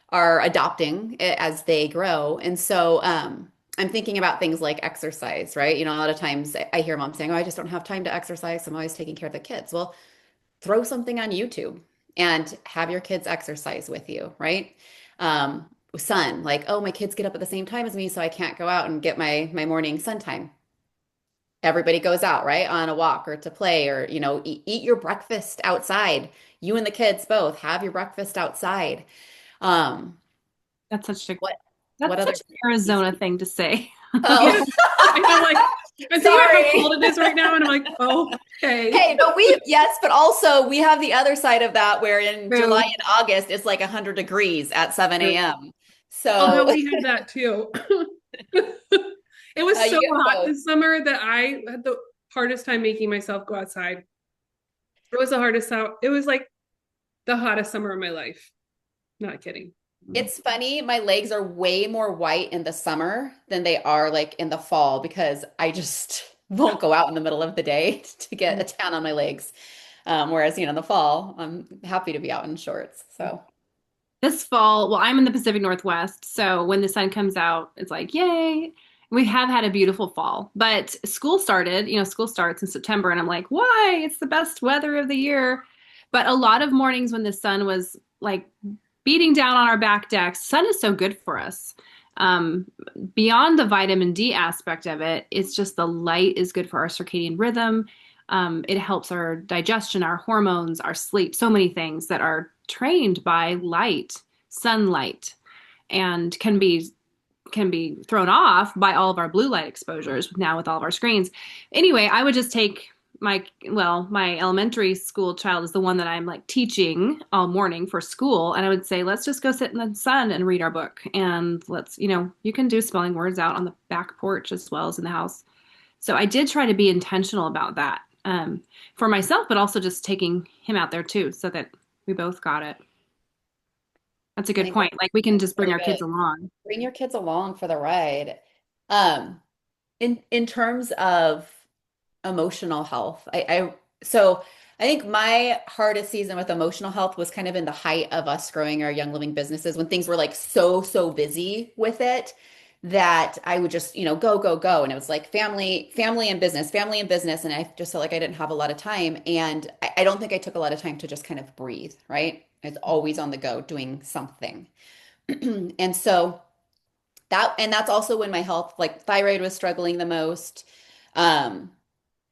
are adopting it as they grow. And so I'm thinking about things like exercise, right? A lot of times I hear moms saying, "Oh, I just don't have time to exercise. I'm always taking care of the kids." Well, throw something on YouTube and have your kids exercise with you, right? Sun, like, "Oh, my kids get up at the same time as me, so I can't go out and get my morning sun time." Everybody goes out, right, on a walk or to play or, eat your breakfast outside. You and the kids both have your breakfast outside. Um, That's such a what what that's other such an Arizona thing to say. Yeah. Oh, I know, like, I'm thinking about how sorry. cold it is right now, and I'm like, oh, okay. Hey, yes, but also we have the other side of that where in July True. and August it's like 100 degrees at 7 a.m. Oh no, So we had that too. It was you so get hot both. this summer that I had the hardest time making myself go outside. It was the hardest out. It was like the hottest summer of my life. Not kidding. It's funny, my legs are way more white in the summer than they are like in the fall because I just won't go out in the middle of the day to get a tan on my legs. Whereas, in the fall, I'm happy to be out in shorts. So, This fall, well, I'm in the Pacific Northwest, so when the sun comes out, it's like, yay. We have had a beautiful fall, but school starts in September, and I'm like, why? It's the best weather of the year. But a lot of mornings when the sun was like beating down on our back decks, sun is so good for us. Um, Beyond the vitamin D aspect of it, it's just the light is good for our circadian rhythm. It helps our digestion, our hormones, our sleep, so many things that are trained by light, sunlight, and can be thrown off by all of our blue light exposures now with all of our screens. Anyway, I would just take my elementary school child is the one that I'm like teaching all morning for school. And I would say, let's just go sit in the sun and read our book. And you can do spelling words out on the back porch as well as in the house. So I did try to be intentional about that for myself, but also just taking him out there too, so that we both got it. That's a I good think that's point. Like we can just bring very our kids good. along. Bring your kids along for the ride. Um, in terms of emotional health, so I think my hardest season with emotional health was kind of in the height of us growing our Young Living businesses when things were like so busy with it that I would just, go, go, go. And it was like family and business, family and business. And I just felt like I didn't have a lot of time. And I don't think I took a lot of time to just kind of breathe, right? I was always on the go doing something. And so that's also when my health, like thyroid was struggling the most, um,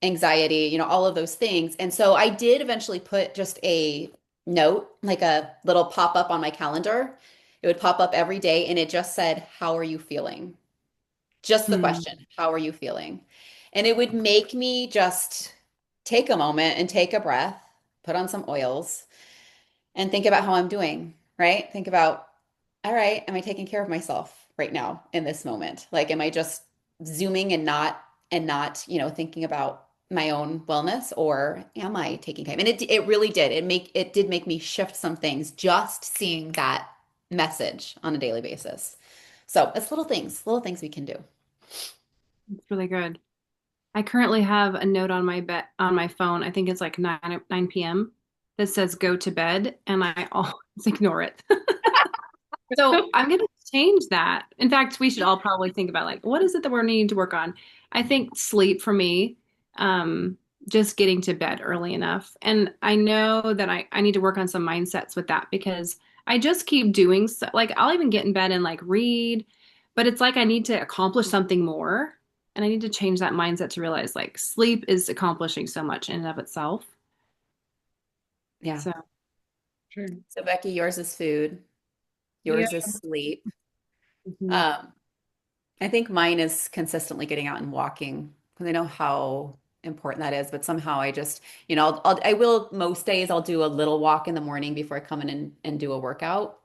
anxiety, all of those things. And so I did eventually put just a note, like a little pop up on my calendar. It would pop up every day and it just said, "How are you feeling?" Just the Hmm. question, "How are you feeling?" And it would make me just take a moment and take a breath, put on some oils, and think about how I'm doing, right? Think about, all right, am I taking care of myself right now in this moment? Like, am I just zooming and not, thinking about my own wellness, or am I taking time? And it really did. It did make me shift some things just seeing that message on a daily basis. So it's little things we can do. It's really good. I currently have a note on my phone. I think it's like 9 p.m. that says go to bed, and I always ignore it. So I'm going to change that. In fact, we should all probably think about like what is it that we're needing to work on. I think sleep for me, um, just getting to bed early enough. And I know that I need to work on some mindsets with that because I just keep doing so, like I'll even get in bed and like read, but it's like I need to accomplish something more. And I need to change that mindset to realize like sleep is accomplishing so much in and of itself. Yeah. So, Sure. So Becky, yours is food, Yeah. yours is sleep. mhm. Um, I think mine is consistently getting out and walking because I know how important that is. But somehow I just, I will most days I'll do a little walk in the morning before I come in and do a workout.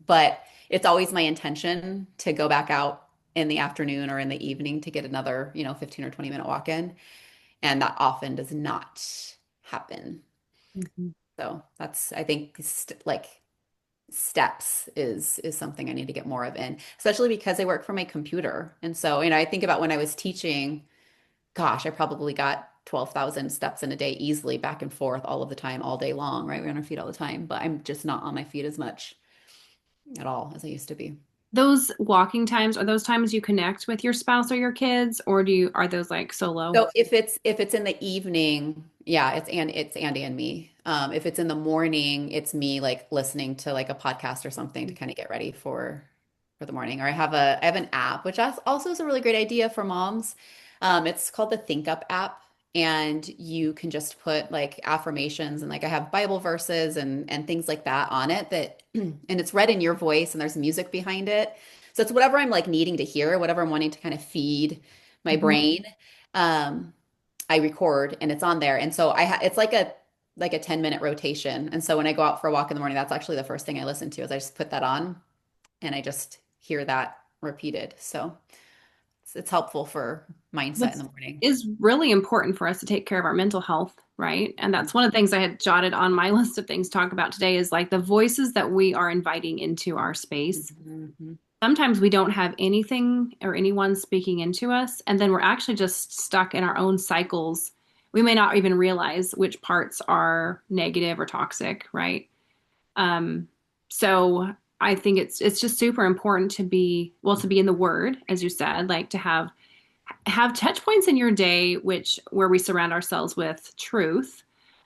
But it's always my intention to go back out in the afternoon or in the evening to get another, 15 or 20-minute walk in. And that often does not happen. Mhm. So that's, I think, like steps is something I need to get more of in, especially because I work from my computer. And so, I think about when I was teaching, gosh, I probably got 12,000 steps in a day easily back and forth all of the time, all day long, right? We're on our feet all the time, but I'm just not on my feet as much at all as I used to be. Those walking times, are those times you connect with your spouse or your kids, or are those like solo? So if it's in the evening, yeah, it's Andy and me. If it's in the morning, it's me like listening to like a podcast or something to kind of get ready for the morning. Or I have an app, which also is a really great idea for moms. It's called the Think Up app, and you can just put like affirmations and like I have Bible verses and things like that on it that and it's read in your voice and there's music behind it. So it's whatever I'm like needing to hear, whatever I'm wanting to kind of feed my Mhm. brain. um, I record and it's on there. And so it's like a 10-minute rotation. And so when I go out for a walk in the morning, that's actually the first thing I listen to is I just put that on and I just hear that repeated. So it's helpful for mindset in What's the morning. is really important for us to take care of our mental health, right? And that's one of the things I had jotted on my list of things to talk about today is like the voices that we are inviting into our space. Mhm. Sometimes we don't have anything or anyone speaking into us, and then we're actually just stuck in our own cycles. We may not even realize which parts are negative or toxic, right? Um, so I think it's just super important to be in the word, as you said, like to have touch points in your day where we surround ourselves with truth.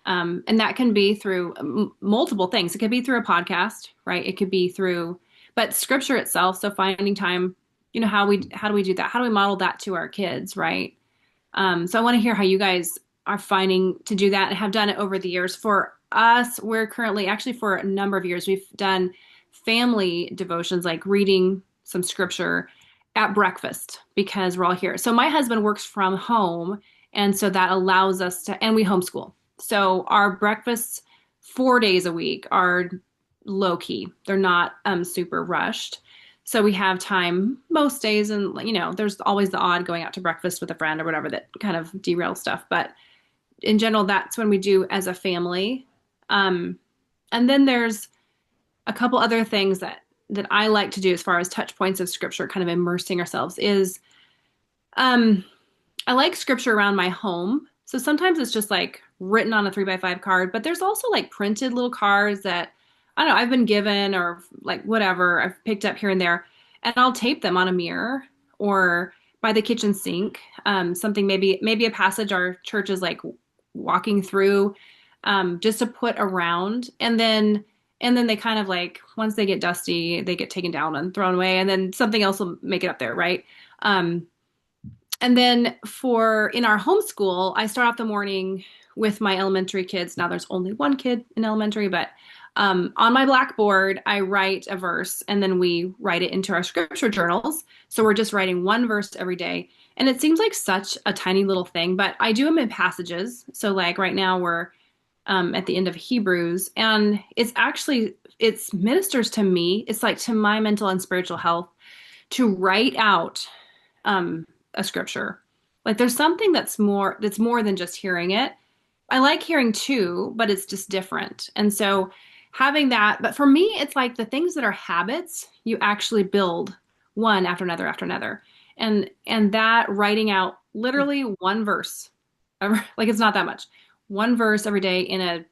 And that can be through multiple things. It could be through a podcast, right? It could be through, but scripture itself. So finding time, how do we do that? How do we model that to our kids, right? So I want to hear how you guys are finding to do that and have done it over the years. For us, we're currently actually for a number of years, we've done family devotions, like reading some scripture at breakfast because we're all here. So my husband works from home And so that allows us to, and we homeschool. So our breakfasts 4 days a week are low key. They're not super rushed. So we have time most days, and there's always the odd going out to breakfast with a friend or whatever that kind of derails stuff. But in general, that's when we do as a family. And then there's a couple other things that I like to do as far as touch points of scripture, kind of immersing ourselves is I like scripture around my home. So sometimes it's just like written on a 3x5 card, but there's also like printed little cards that I don't know, I've been given or like whatever I've picked up here and there, and I'll tape them on a mirror or by the kitchen sink. Something maybe a passage our church is like walking through, just to put around, and then they kind of like once they get dusty, they get taken down and thrown away, and then something else will make it up there, right? And then in our homeschool, I start off the morning with my elementary kids. Now there's only one kid in elementary, but on my blackboard, I write a verse and then we write it into our scripture journals. So we're just writing one verse every day. And it seems like such a tiny little thing, but I do them in passages. So like right now we're at the end of Hebrews, and it's ministers to me. It's like to my mental and spiritual health to write out a scripture. Like there's something that's more than just hearing it. I like hearing too, but it's just different. And so having that, but for me, it's like the things that are habits, you actually build one after another. And that writing out literally one verse, like it's not that much, one verse every day in a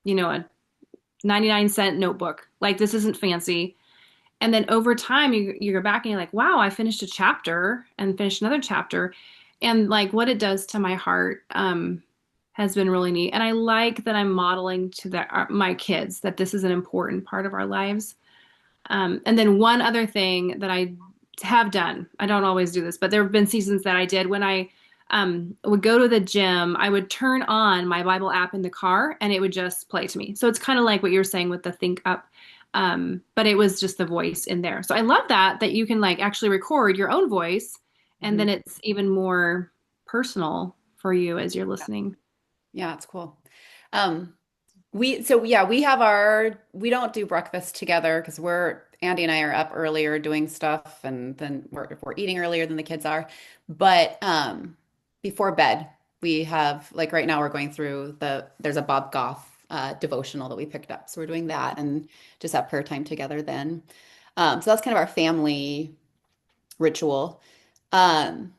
99-cent notebook. Like this isn't fancy. And then over time, you go back and you're like, wow, I finished a chapter and finished another chapter. And like what it does to my heart has been really neat. And I like that I'm modeling to my kids that this is an important part of our lives. And then one other thing that I have done, I don't always do this, but there have been seasons that I did when I would go to the gym, I would turn on my Bible app in the car and it would just play to me. So it's kind of like what you're saying with the Think Up. But it was just the voice in there. So I love that you can like actually record your own voice, and then it's even more personal for you as you're listening. Yeah, it's cool. We don't do breakfast together because Andy and I are up earlier doing stuff, and then we're eating earlier than the kids are. But before bed, we have like right now we're going through there's a Bob Goff devotional that we picked up. So we're doing that and just have prayer time together then. So that's kind of our family ritual. Um,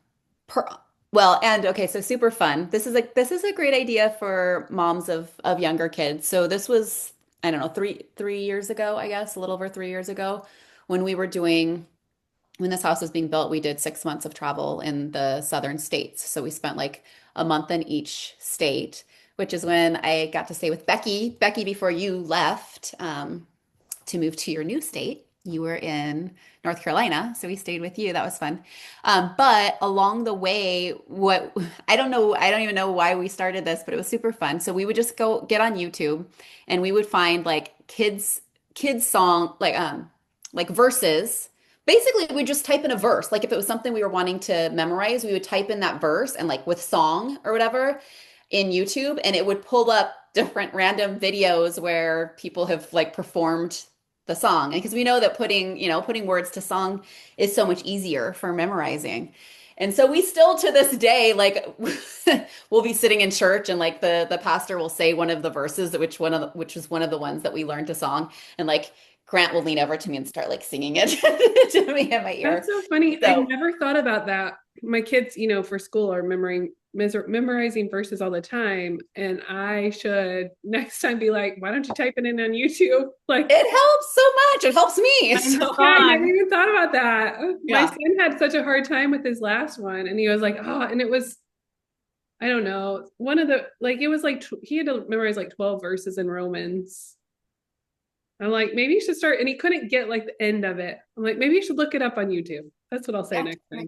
and okay, so super fun. This is a great idea for moms of younger kids. So this was, I don't know, three years ago, I guess, a little over 3 years ago, when when this house was being built, we did 6 months of travel in the southern states. So we spent like a month in each state, which is when I got to stay with Becky. Becky, before you left to move to your new state, you were in North Carolina, so we stayed with you. That was fun. But along the way, I don't even know why we started this, but it was super fun. So we would just go get on YouTube, and we would find like kids song like verses. Basically, we just type in a verse. Like if it was something we were wanting to memorize, we would type in that verse and like with song or whatever in YouTube, and it would pull up different random videos where people have like performed the song. And because we know that putting words to song is so much easier for memorizing. And so we still to this day, like we'll be sitting in church and like the pastor will say one of the verses, which was one of the ones that we learned to song. And like Grant will lean over to me and start like singing it to me in my ear. That's so funny. I never thought about that. My kids, for school are memorizing verses all the time, and I should next time be like, why don't you type it in on YouTube? Like it helps so much. It helps me. So, yeah, I never even thought about that. Yeah. My son had such a hard time with his last one, and he was like, and it was, I don't know, one of the it was like he had to memorize like 12 verses in Romans. I'm like, maybe you should start, and he couldn't get like the end of it. I'm like, maybe you should look it up on YouTube. That's what I'll say next time.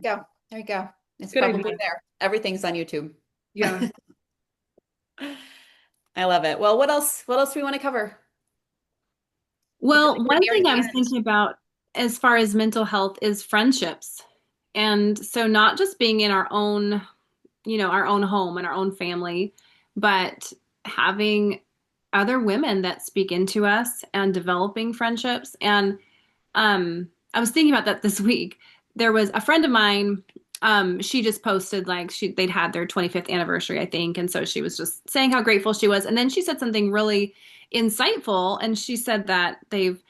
There you go. It's good probably idea. There. Everything's on YouTube. Yeah. I love it. Well, what else do we want to cover? Well, one thing I was thinking about as far as mental health is friendships. And so not just being in our own our own home and our own family, but having other women that speak into us and developing friendships. And I was thinking about that this week. There was a friend of mine, she just posted like they'd had their 25th anniversary, I think, and so she was just saying how grateful she was. And then she said something really insightful, and she said that they've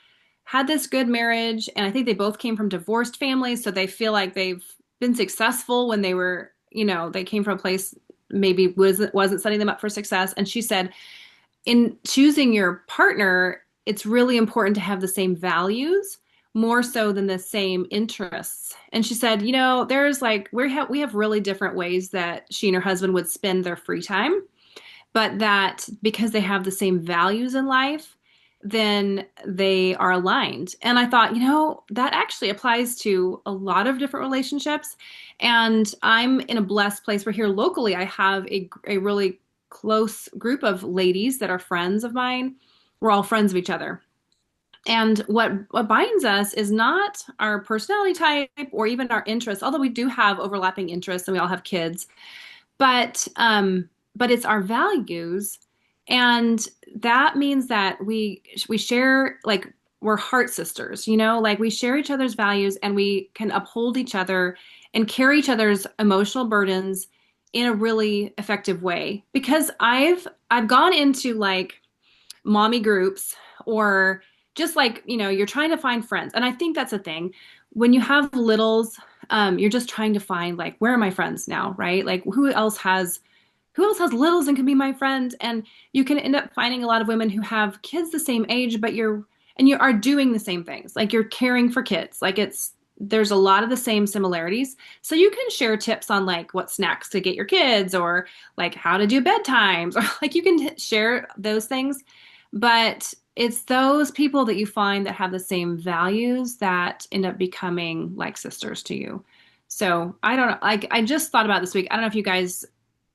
had this good marriage, and I think they both came from divorced families, so they feel like they've been successful when they were, they came from a place maybe wasn't setting them up for success. And she said, in choosing your partner, it's really important to have the same values more so than the same interests. And she said, there's like we have really different ways that she and her husband would spend their free time, but that because they have the same values in life, then they are aligned. And I thought, that actually applies to a lot of different relationships. And I'm in a blessed place where here locally, I have a really close group of ladies that are friends of mine. We're all friends of each other. And what binds us is not our personality type or even our interests, although we do have overlapping interests and we all have kids, but it's our values. And that means that we share, like, we're heart sisters, like we share each other's values and we can uphold each other and carry each other's emotional burdens in a really effective way. Because I've gone into like mommy groups, or just like, you're trying to find friends. And I think that's a thing. When you have littles, you're just trying to find like, where are my friends now, right? Like who else has littles and can be my friend? And you can end up finding a lot of women who have kids the same age, but you are doing the same things. Like you're caring for kids. Like there's a lot of the same similarities. So you can share tips on like what snacks to get your kids, or like how to do bedtimes, or like you can share those things. But it's those people that you find that have the same values that end up becoming like sisters to you. So I don't know. Like I just thought about this week. I don't know if you guys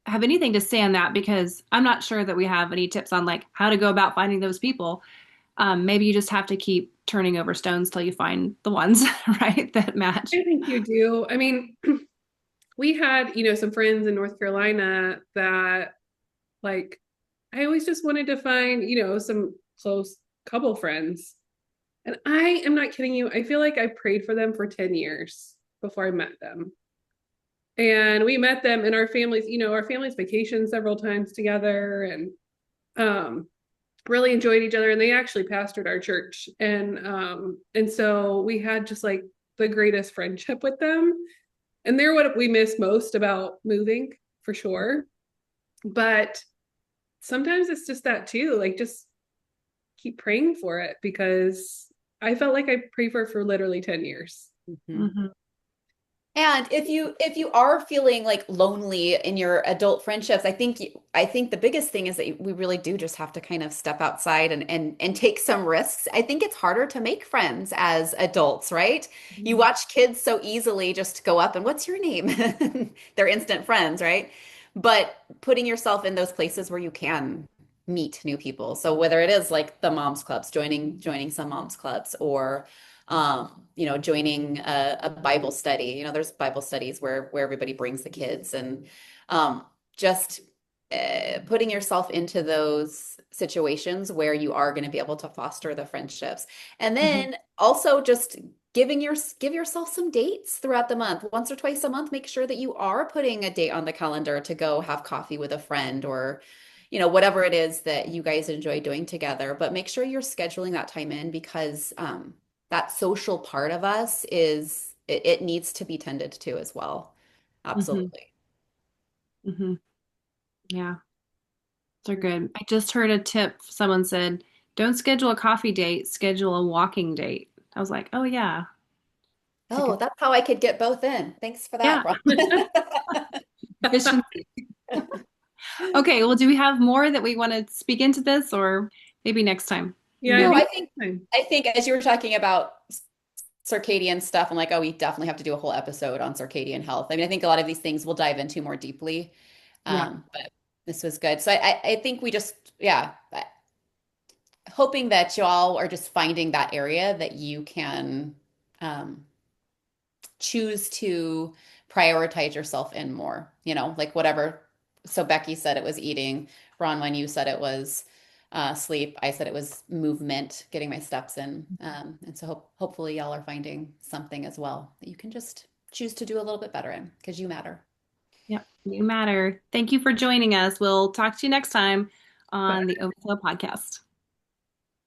have anything to say on that, because I'm not sure that we have any tips on like how to go about finding those people. Maybe you just have to keep turning over stones till you find the ones, right, that match. I think you do. I mean, we had, some friends in North Carolina that like I always just wanted to find, some close couple friends. And I am not kidding you. I feel like I prayed for them for 10 years before I met them. And we met them in our families vacationed several times together, and really enjoyed each other. And they actually pastored our church. And so we had just like the greatest friendship with them. And they're what we miss most about moving, for sure. But sometimes it's just that too. Like just keep praying for it, because I felt like I prayed for literally 10 years. Mhm. Mm-hmm. And if you are feeling like lonely in your adult friendships, I think the biggest thing is that we really do just have to kind of step outside and take some risks. I think it's harder to make friends as adults, right? You watch kids so easily just go up and what's your name? They're instant friends, right? But putting yourself in those places where you can meet new people. So whether it is like the moms clubs, joining some moms clubs, or joining a Bible study. There's Bible studies where everybody brings the kids, and just putting yourself into those situations where you are going to be able to foster the friendships. And Mm-hmm. then also just give yourself some dates throughout the month. Once or twice a month, make sure that you are putting a date on the calendar to go have coffee with a friend, or whatever it is that you guys enjoy doing together. But make sure you're scheduling that time in, because that social part of us it needs to be tended to as well. Mm-hmm. Absolutely. Mm-hmm. Yeah, they're good. I just heard a tip. Someone said, don't schedule a coffee date, schedule a walking date. I was like, oh yeah, it's a Oh, good, that's how I could get both in. Thanks for that, yeah, Bron. efficiency. Okay, well, do we have more that we want to speak into this, or maybe next time? What Yeah, do I you No, think? think I think as you were talking about circadian stuff, I'm like, oh, we definitely have to do a whole episode on circadian health. I mean, I think a lot of these things we'll dive into more deeply. Yeah. But this was good. So I think we just, yeah, hoping that y'all are just finding that area that you can um, choose to prioritize yourself in more, like whatever. So Becky said it was eating. Bronwyn, you said it was sleep. I said it was movement, getting my steps in. And so hopefully y'all are finding something as well that you can just choose to do a little bit better in because you matter. Yep, you matter. Thank you for joining us. We'll talk to you next time But on the Overflow podcast.